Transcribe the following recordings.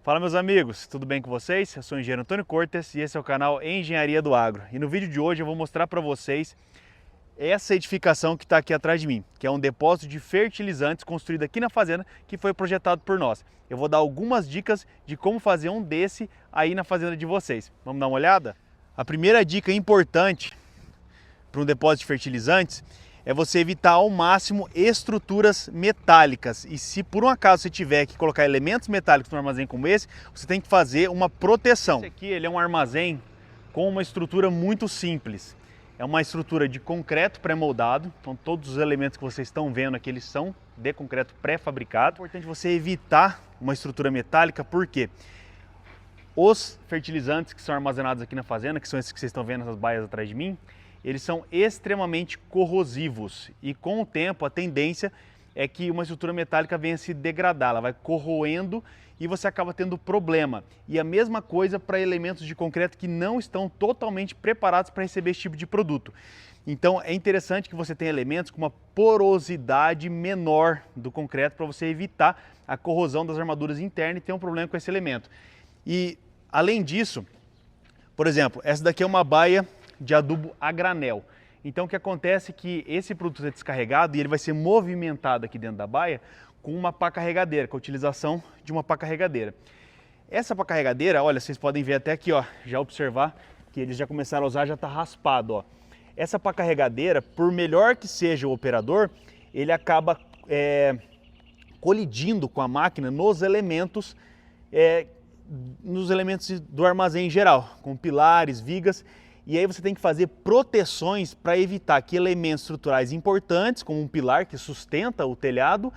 Fala meus amigos, tudo bem com vocês? Eu sou o engenheiro Antônio Cortes e esse é o canal Engenharia do Agro. E no vídeo de hoje eu vou mostrar para vocês essa edificação que está aqui atrás de mim, que é um depósito de fertilizantes construído aqui na fazenda, que foi projetado por nós. Eu vou dar algumas dicas de como fazer um desse aí na fazenda de vocês. Vamos dar uma olhada? A primeira dica importante para um depósito de fertilizantes é você evitar ao máximo estruturas metálicas. E se por um acaso você tiver que colocar elementos metálicos no armazém como esse, você tem que fazer uma proteção. Esse aqui ele é um armazém com uma estrutura muito simples. É uma estrutura de concreto pré-moldado, então todos os elementos que vocês estão vendo aqui eles são de concreto pré-fabricado. É importante você evitar uma estrutura metálica, porque os fertilizantes que são armazenados aqui na fazenda, que são esses que vocês estão vendo, essas baias atrás de mim, eles são extremamente corrosivos e com o tempo a tendência é que uma estrutura metálica venha a se degradar, ela vai corroendo e você acaba tendo problema. E a mesma coisa para elementos de concreto que não estão totalmente preparados para receber esse tipo de produto. Então é interessante que você tenha elementos com uma porosidade menor do concreto para você evitar a corrosão das armaduras internas e ter um problema com esse elemento. E além disso, por exemplo, essa daqui é uma baia de adubo a granel. Então o que acontece é que esse produto é descarregado e ele vai ser movimentado aqui dentro da baia com uma pá carregadeira, com a utilização de uma pá carregadeira. Essa pá carregadeira, olha, vocês podem ver até aqui, ó, já observar que eles já começaram a usar, já está raspado, ó. Essa pá carregadeira, por melhor que seja o operador, ele acaba colidindo com a máquina nos elementos do armazém em geral, com pilares, vigas. E aí você tem que fazer proteções para evitar que elementos estruturais importantes, como um pilar que sustenta o telhado,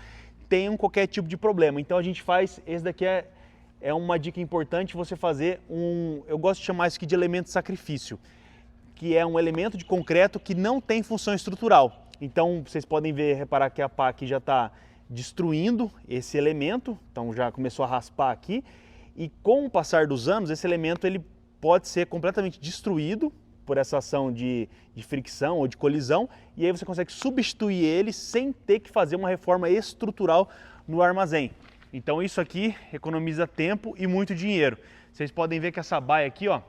tenham qualquer tipo de problema. Então a gente faz, esse daqui é uma dica importante, você fazer eu gosto de chamar isso aqui de elemento de sacrifício, que é um elemento de concreto que não tem função estrutural. Então vocês podem reparar que a pá aqui já está destruindo esse elemento, então já começou a raspar aqui, e com o passar dos anos esse elemento ele pode ser completamente destruído por essa ação de fricção ou de colisão, e aí você consegue substituir ele sem ter que fazer uma reforma estrutural no armazém. Então isso aqui economiza tempo e muito dinheiro. Vocês podem ver que essa baia aqui, ó,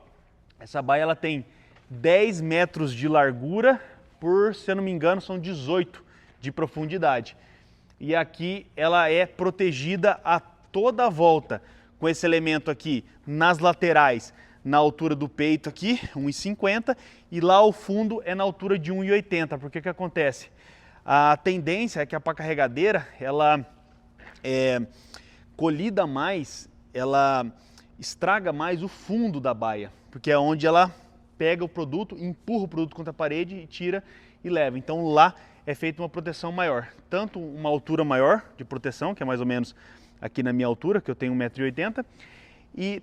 essa baia ela tem 10 metros de largura por, se eu não me engano, são 18 de profundidade. E aqui ela é protegida a toda a volta com esse elemento aqui nas laterais, na altura do peito aqui, 1,50, e lá ao fundo é na altura de 1,80. Porque que acontece? A tendência é que a pá carregadeira, ela colida mais, ela estraga mais o fundo da baia, porque é onde ela pega o produto, empurra o produto contra a parede e tira e leva. Então lá é feita uma proteção maior, tanto uma altura maior de proteção, que é mais ou menos aqui na minha altura, que eu tenho 1,80 m, e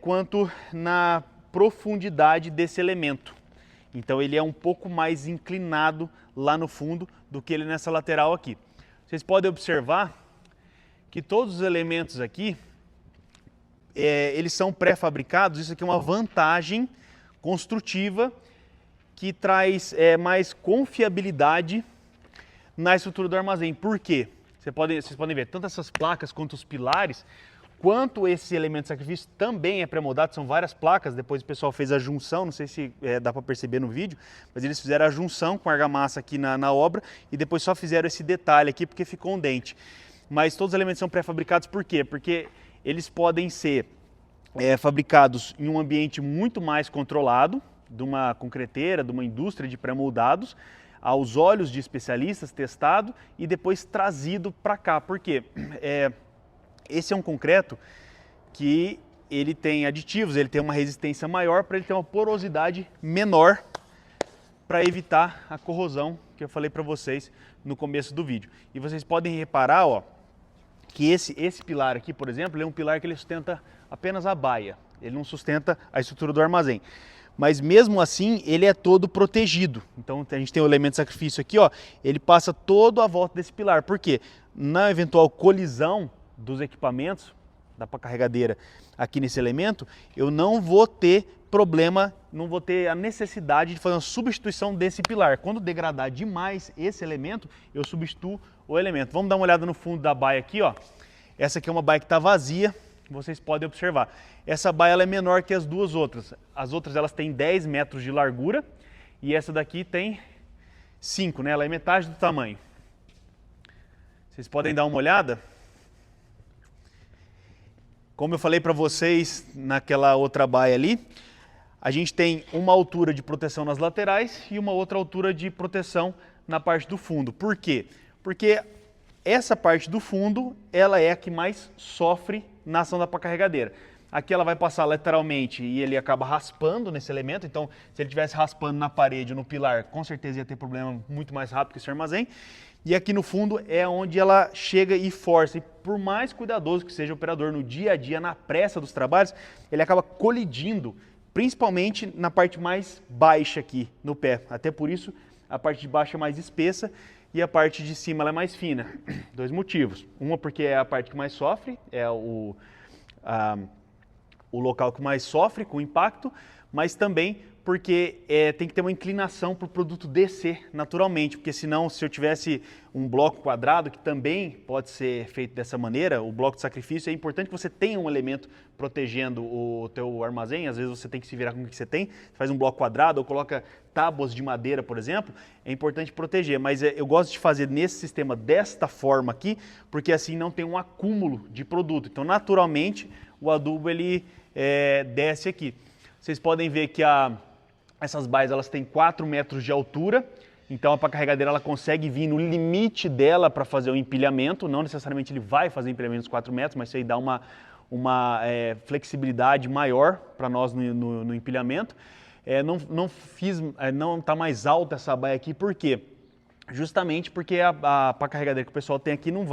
quanto na profundidade desse elemento. Então ele é um pouco mais inclinado lá no fundo do que ele nessa lateral aqui. Vocês podem observar que todos os elementos aqui, eles são pré-fabricados. Isso aqui é uma vantagem construtiva que traz mais confiabilidade na estrutura do armazém. Por quê? Vocês podem ver, tanto essas placas quanto os pilares, quanto esse elemento de sacrifício também é pré-moldado, são várias placas. Depois o pessoal fez a junção, não sei se dá para perceber no vídeo, mas eles fizeram a junção com a argamassa aqui na obra e depois só fizeram esse detalhe aqui porque ficou um dente. Mas todos os elementos são pré-fabricados, por quê? Porque eles podem ser fabricados em um ambiente muito mais controlado, de uma concreteira, de uma indústria de pré-moldados, aos olhos de especialistas, testado e depois trazido para cá. Por quê? Esse é um concreto que ele tem aditivos, ele tem uma resistência maior para ele ter uma porosidade menor para evitar a corrosão que eu falei para vocês no começo do vídeo. E vocês podem reparar, ó, que esse pilar aqui, por exemplo, ele é um pilar que ele sustenta apenas a baia, ele não sustenta a estrutura do armazém. Mas mesmo assim ele é todo protegido. Então a gente tem o elemento de sacrifício aqui, ó, ele passa todo à volta desse pilar. Por quê? Na eventual colisão dos equipamentos, da pá carregadeira aqui nesse elemento, eu não vou ter problema, não vou ter a necessidade de fazer uma substituição desse pilar. Quando degradar demais esse elemento, eu substituo o elemento. Vamos dar uma olhada no fundo da baia aqui, ó. Essa aqui é uma baia que está vazia, vocês podem observar. Essa baia ela é menor que as duas outras. As outras elas têm 10 metros de largura e essa daqui tem 5, né? Ela é metade do tamanho. Vocês podem dar uma olhada. Como eu falei para vocês naquela outra baia ali, a gente tem uma altura de proteção nas laterais e uma outra altura de proteção na parte do fundo. Por quê? Porque essa parte do fundo, ela é a que mais sofre na ação da pá carregadeira. Aqui ela vai passar lateralmente e ele acaba raspando nesse elemento, então se ele estivesse raspando na parede ou no pilar, com certeza ia ter problema muito mais rápido que esse armazém. E aqui no fundo é onde ela chega e força, e por mais cuidadoso que seja o operador no dia a dia, na pressa dos trabalhos, ele acaba colidindo, principalmente na parte mais baixa aqui no pé. Até por isso a parte de baixo é mais espessa e a parte de cima ela é mais fina. 2 motivos. Uma porque é a parte que mais sofre, é o local que mais sofre com o impacto, mas também porque tem que ter uma inclinação para o produto descer naturalmente, porque senão se eu tivesse um bloco quadrado, que também pode ser feito dessa maneira, o bloco de sacrifício, é importante que você tenha um elemento protegendo o teu armazém, às vezes você tem que se virar com o que você tem, você faz um bloco quadrado ou coloca tábuas de madeira, por exemplo, é importante proteger, mas eu gosto de fazer nesse sistema desta forma aqui, porque assim não tem um acúmulo de produto, então naturalmente o adubo ele desce aqui. Vocês podem ver que essas baias elas têm 4 metros de altura, então a pá carregadeira ela consegue vir no limite dela para fazer o empilhamento, não necessariamente ele vai fazer empilhamento dos 4 metros, mas isso aí dá uma flexibilidade maior para nós no empilhamento. Não está mais alta essa baia aqui, por quê? Justamente porque a pá carregadeira que o pessoal tem aqui não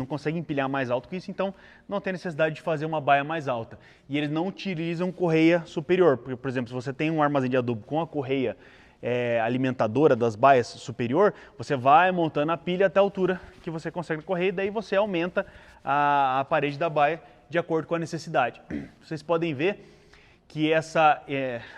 consegue empilhar mais alto que isso, então não tem necessidade de fazer uma baia mais alta. E eles não utilizam correia superior, porque, por exemplo, se você tem um armazém de adubo com a correia alimentadora das baias superior, você vai montando a pilha até a altura que você consegue correr e daí você aumenta a parede da baia de acordo com a necessidade. Vocês podem ver que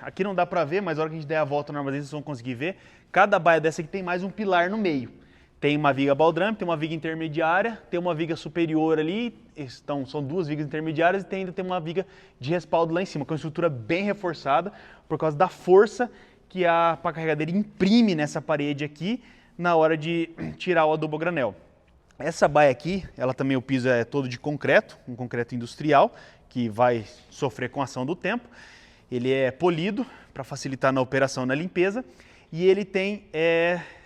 aqui não dá para ver, mas na hora que a gente der a volta no armazém vocês vão conseguir ver. Cada baia dessa aqui tem mais um pilar no meio. Tem uma viga baldrame, tem uma viga intermediária, tem uma viga superior ali, então são 2 vigas intermediárias e ainda tem uma viga de respaldo lá em cima, com uma estrutura bem reforçada por causa da força que a pá carregadeira imprime nessa parede aqui na hora de tirar o adubo a granel. Essa baia aqui, ela também o piso é todo de concreto, um concreto industrial, que vai sofrer com a ação do tempo. Ele é polido para facilitar na operação, na limpeza. E ele tem,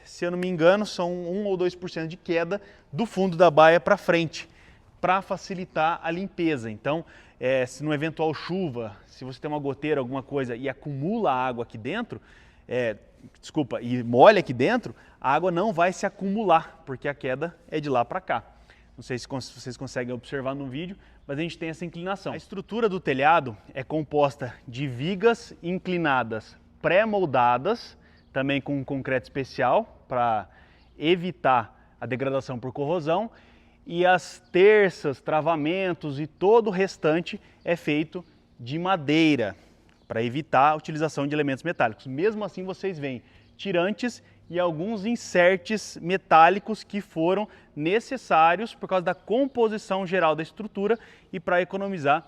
se eu não me engano, são 1 ou 2% de queda do fundo da baia para frente, para facilitar a limpeza. Então, se numa eventual chuva, se você tem uma goteira, alguma coisa, e acumula água aqui dentro, e molha aqui dentro, a água não vai se acumular, porque a queda é de lá para cá. Não sei se vocês conseguem observar no vídeo, mas a gente tem essa inclinação. A estrutura do telhado é composta de vigas inclinadas pré-moldadas, também com um concreto especial para evitar a degradação por corrosão, e as terças, travamentos e todo o restante é feito de madeira, para evitar a utilização de elementos metálicos. Mesmo assim vocês veem tirantes e alguns inserts metálicos que foram necessários por causa da composição geral da estrutura e para economizar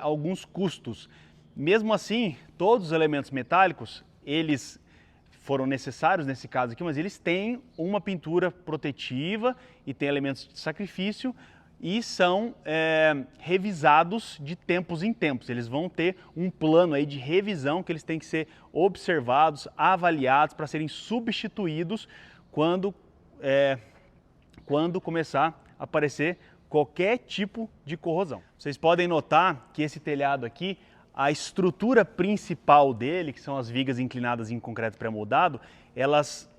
alguns custos. Mesmo assim, todos os elementos metálicos, eles foram necessários nesse caso aqui, mas eles têm uma pintura protetiva e têm elementos de sacrifício e são revisados de tempos em tempos. Eles vão ter um plano aí de revisão que eles têm que ser observados, avaliados para serem substituídos quando começar a aparecer qualquer tipo de corrosão. Vocês podem notar que esse telhado aqui, a estrutura principal dele, que são as vigas inclinadas em concreto pré-moldado, elas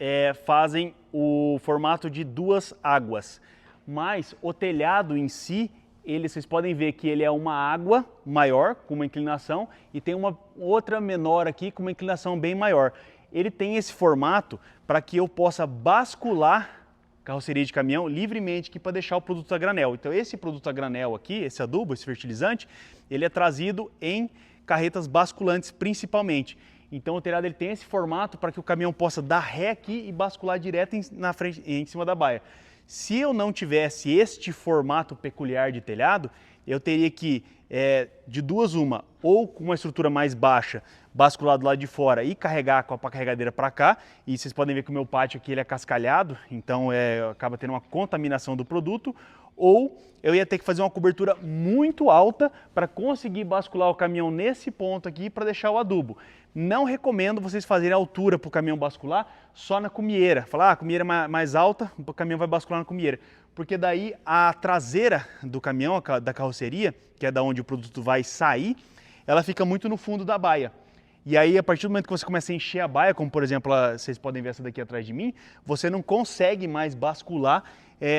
fazem o formato de 2 águas. Mas o telhado em si, vocês podem ver que ele é uma água maior, com uma inclinação, e tem uma outra menor aqui com uma inclinação bem maior. Ele tem esse formato para que eu possa bascular carroceria de caminhão livremente aqui para deixar o produto a granel. Então esse produto a granel aqui, esse adubo, esse fertilizante, ele é trazido em carretas basculantes principalmente. Então o telhado ele tem esse formato para que o caminhão possa dar ré aqui e bascular direto em cima da baia. Se eu não tivesse este formato peculiar de telhado, eu teria que, de duas uma, ou com uma estrutura mais baixa, bascular do lado de fora e carregar com a pá carregadeira para cá. E vocês podem ver que o meu pátio aqui ele é cascalhado, então acaba tendo uma contaminação do produto. Ou eu ia ter que fazer uma cobertura muito alta para conseguir bascular o caminhão nesse ponto aqui para deixar o adubo. Não recomendo vocês fazerem altura para o caminhão bascular só na cumieira. Falar, a cumieira é mais alta, o caminhão vai bascular na cumieira. Porque daí a traseira do caminhão, da carroceria, que é da onde o produto vai sair, ela fica muito no fundo da baia. E aí, a partir do momento que você começa a encher a baia, como por exemplo, vocês podem ver essa daqui atrás de mim, você não consegue mais bascular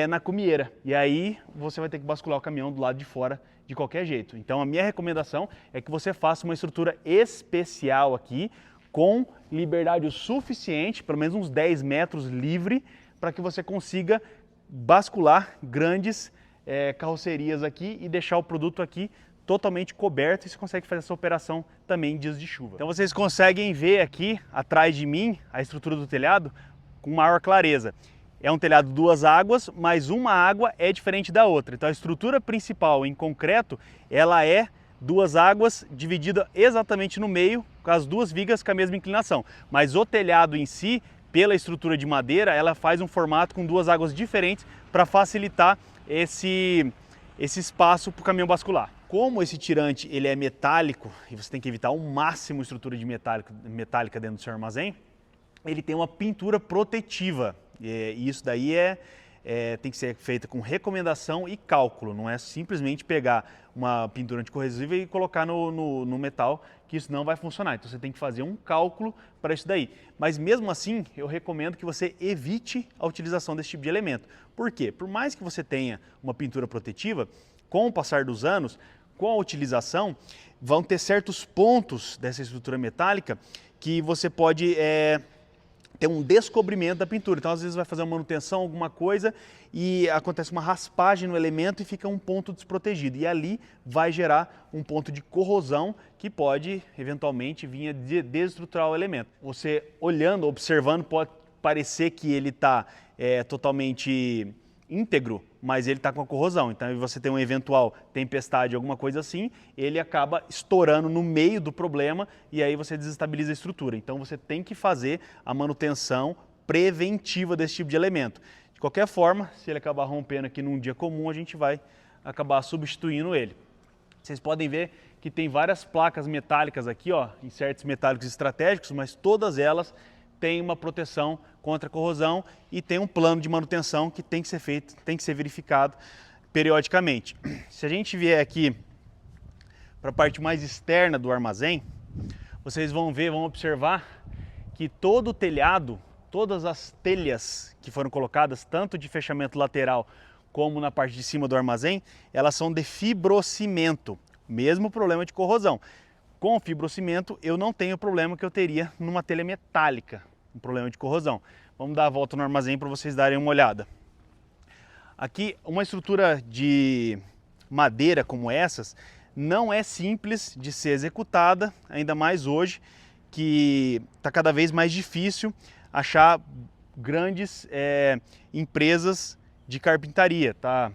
na cumieira. E aí, você vai ter que bascular o caminhão do lado de fora de qualquer jeito. Então, a minha recomendação é que você faça uma estrutura especial aqui, com liberdade o suficiente, pelo menos uns 10 metros livre, para que você consiga bascular grandes carrocerias aqui e deixar o produto aqui totalmente coberto, e você consegue fazer essa operação também em dias de chuva. Então vocês conseguem ver aqui atrás de mim a estrutura do telhado com maior clareza. É um telhado duas águas, mas uma água é diferente da outra. Então a estrutura principal em concreto, ela é duas águas dividida exatamente no meio, com as duas vigas com a mesma inclinação. Mas o telhado em si, pela estrutura de madeira, ela faz um formato com duas águas diferentes para facilitar esse espaço para o caminhão bascular. Como esse tirante ele é metálico e você tem que evitar ao máximo estrutura de metálica dentro do seu armazém, ele tem uma pintura protetiva. E isso daí tem que ser feita com recomendação e cálculo, não é simplesmente pegar uma pintura anticorrosiva e colocar no metal, que isso não vai funcionar. Então você tem que fazer um cálculo para isso daí. Mas mesmo assim, eu recomendo que você evite a utilização desse tipo de elemento. Por quê? Por mais que você tenha uma pintura protetiva, com o passar dos anos, com a utilização, vão ter certos pontos dessa estrutura metálica que você pode ter um descobrimento da pintura. Então, às vezes, vai fazer uma manutenção, alguma coisa, e acontece uma raspagem no elemento e fica um ponto desprotegido. E ali vai gerar um ponto de corrosão que pode, eventualmente, vir a desestruturar o elemento. Você, olhando, observando, pode parecer que ele está totalmente íntegro, mas ele está com a corrosão. Então, você tem uma eventual tempestade, alguma coisa assim, ele acaba estourando no meio do problema e aí você desestabiliza a estrutura. Então, você tem que fazer a manutenção preventiva desse tipo de elemento. De qualquer forma, se ele acabar rompendo aqui num dia comum, a gente vai acabar substituindo ele. Vocês podem ver que tem várias placas metálicas aqui, ó, insertos metálicos estratégicos, mas todas elas têm uma proteção contra a corrosão e tem um plano de manutenção que tem que ser feito, tem que ser verificado periodicamente. Se a gente vier aqui para a parte mais externa do armazém, vocês vão observar que todo o telhado, todas as telhas que foram colocadas, tanto de fechamento lateral como na parte de cima do armazém, elas são de fibrocimento, mesmo problema de corrosão. Com o fibrocimento eu não tenho o problema que eu teria numa telha metálica, um problema de corrosão. Vamos dar a volta no armazém para vocês darem uma olhada. Aqui, uma estrutura de madeira como essas não é simples de ser executada, ainda mais hoje que está cada vez mais difícil achar grandes empresas de carpintaria. Tá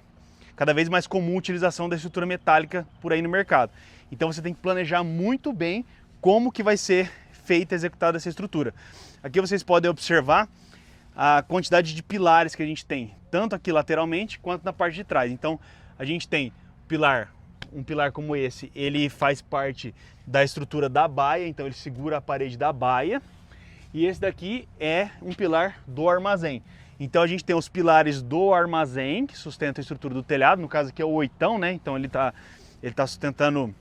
cada vez mais comum a utilização da estrutura metálica por aí no mercado. Então você tem que planejar muito bem como que vai ser feita, executada essa estrutura. Aqui vocês podem observar a quantidade de pilares que a gente tem, tanto aqui lateralmente quanto na parte de trás. Então a gente tem um pilar como esse, ele faz parte da estrutura da baia, então ele segura a parede da baia. E esse daqui é um pilar do armazém. Então a gente tem os pilares do armazém, que sustentam a estrutura do telhado, no caso aqui é o oitão, né? Então ele tá sustentando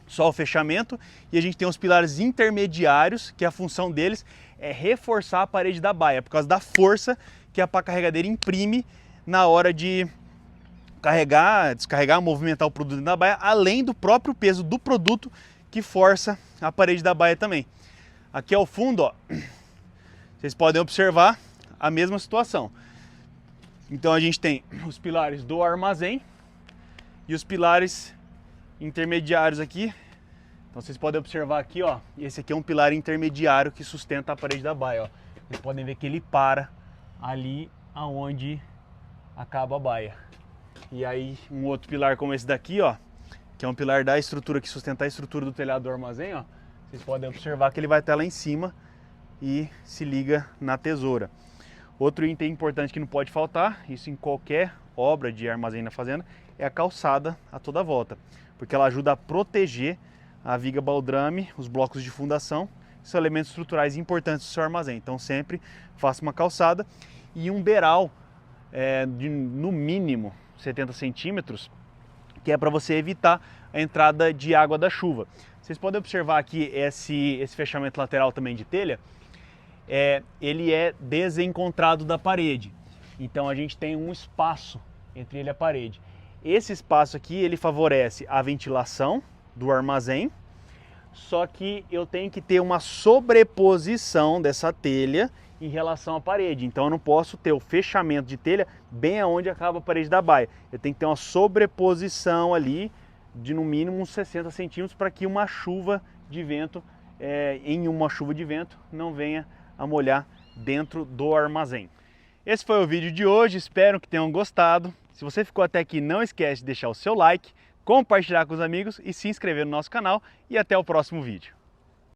só o fechamento. E a gente tem os pilares intermediários, que a função deles é reforçar a parede da baia, por causa da força que a pá carregadeira imprime na hora de carregar, descarregar, movimentar o produto dentro da baia, além do próprio peso do produto que força a parede da baia também. Aqui ao fundo, ó, vocês podem observar a mesma situação. Então a gente tem os pilares do armazém e os pilares intermediários aqui. Então vocês podem observar aqui, ó, esse aqui é um pilar intermediário que sustenta a parede da baia, ó. Vocês podem ver que ele para ali aonde acaba a baia. E aí um outro pilar como esse daqui, ó, que é um pilar da estrutura que sustenta a estrutura do telhado do armazém, ó, vocês podem observar que ele vai estar lá em cima e se liga na tesoura. Outro item importante que não pode faltar, isso em qualquer obra de armazém na fazenda, é a calçada a toda volta, porque ela ajuda a proteger a viga baldrame, os blocos de fundação, são elementos estruturais importantes do seu armazém. Então sempre faça uma calçada e um beiral de no mínimo 70 centímetros, que é para você evitar a entrada de água da chuva. Vocês podem observar aqui esse fechamento lateral também de telha, ele é desencontrado da parede. Então a gente tem um espaço entre ele e a parede. Esse espaço aqui ele favorece a ventilação do armazém, só que eu tenho que ter uma sobreposição dessa telha em relação à parede. Então eu não posso ter o fechamento de telha bem aonde acaba a parede da baia. Eu tenho que ter uma sobreposição ali de no mínimo uns 60 centímetros para que uma chuva de vento, em uma chuva de vento, não venha a molhar dentro do armazém. Esse foi o vídeo de hoje, espero que tenham gostado. Se você ficou até aqui, não esquece de deixar o seu like, compartilhar com os amigos e se inscrever no nosso canal. E até o próximo vídeo.